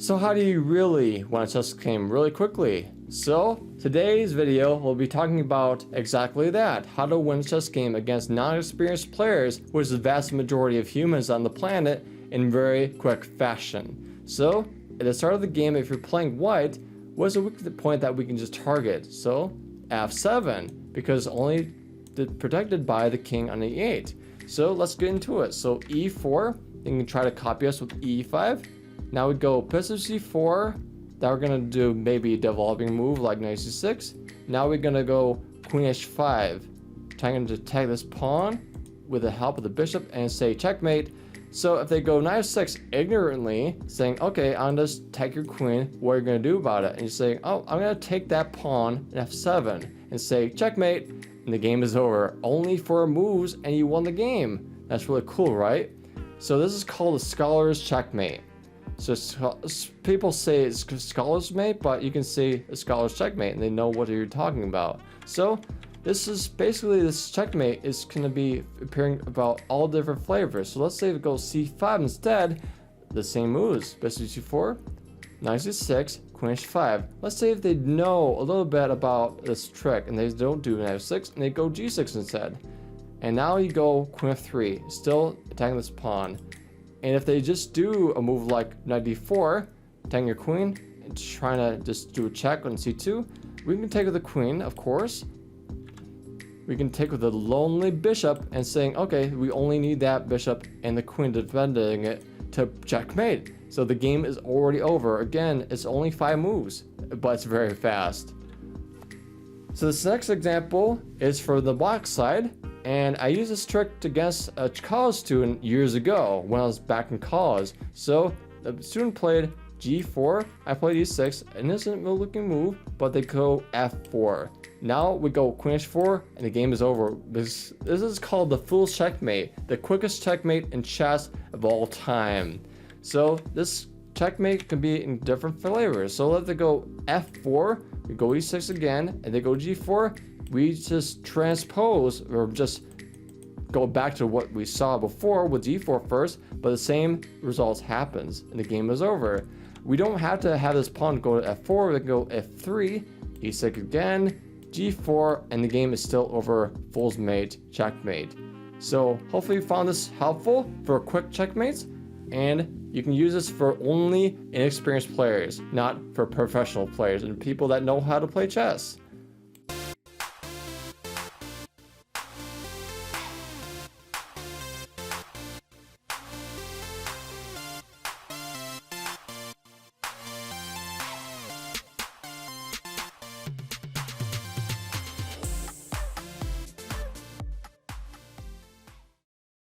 So how do you really win a chess game really quickly? So today's video we'll be talking about exactly that, how to win a chess game against non-experienced players, which is the vast majority of humans on the planet, in very quick fashion. So at the start of the game, if you're playing white, what's the weak point that we can just target? So f7, because only protected by the king on e8. So let's get into it. So e4, you can try to copy us with e5. Now we go bishop c4. Now we're gonna do maybe a developing move like knight c6. Now we're gonna go queen h5, trying to attack this pawn with the help of the bishop and say checkmate. So if they go knight f6 ignorantly, saying, okay, I'm gonna just take your queen, what are you gonna do about it? And you say, oh, I'm gonna take that pawn in f7 and say checkmate, and the game is over. Only 4 moves and you won the game. That's really cool, right? So this is called a scholar's checkmate. So people say it's scholar's mate, but you can say a scholar's checkmate and they know what you're talking about. So this is basically, this checkmate is going to be appearing about all different flavors. So let's say if it goes c5 instead, the same moves. Bishop c4, knight c6, queen h5. Let's say if they know a little bit about this trick and they don't do knight f6 and they go g6 instead. And now you go queen f3, still attacking this pawn. And if they just do a move like knight d4, attacking your queen, and trying to just do a check on c2, we can take with the queen, of course. We can take with the lonely bishop and saying, okay, we only need that bishop and the queen defending it to checkmate. So the game is already over. Again, it's only 5 moves, but it's very fast. So this next example is for the black side. And I used this trick against a college student years ago when I was back in college. So the student played g4, I played e6, an innocent looking move, but they go f4. Now we go queen h4 and the game is over. This is called the fool's checkmate, the quickest checkmate in chess of all time. So this checkmate can be in different flavors. So let they go f4, we go e6 again, and they go g4. We just transpose or just go back to what we saw before with g4 first, but the same results happens and the game is over. We don't have to have this pawn go to f4, we can go f3, e6 again, g4, and the game is still over. Fool's mate, checkmate. So hopefully you found this helpful for quick checkmates, and you can use this for only inexperienced players, not for professional players and people that know how to play chess.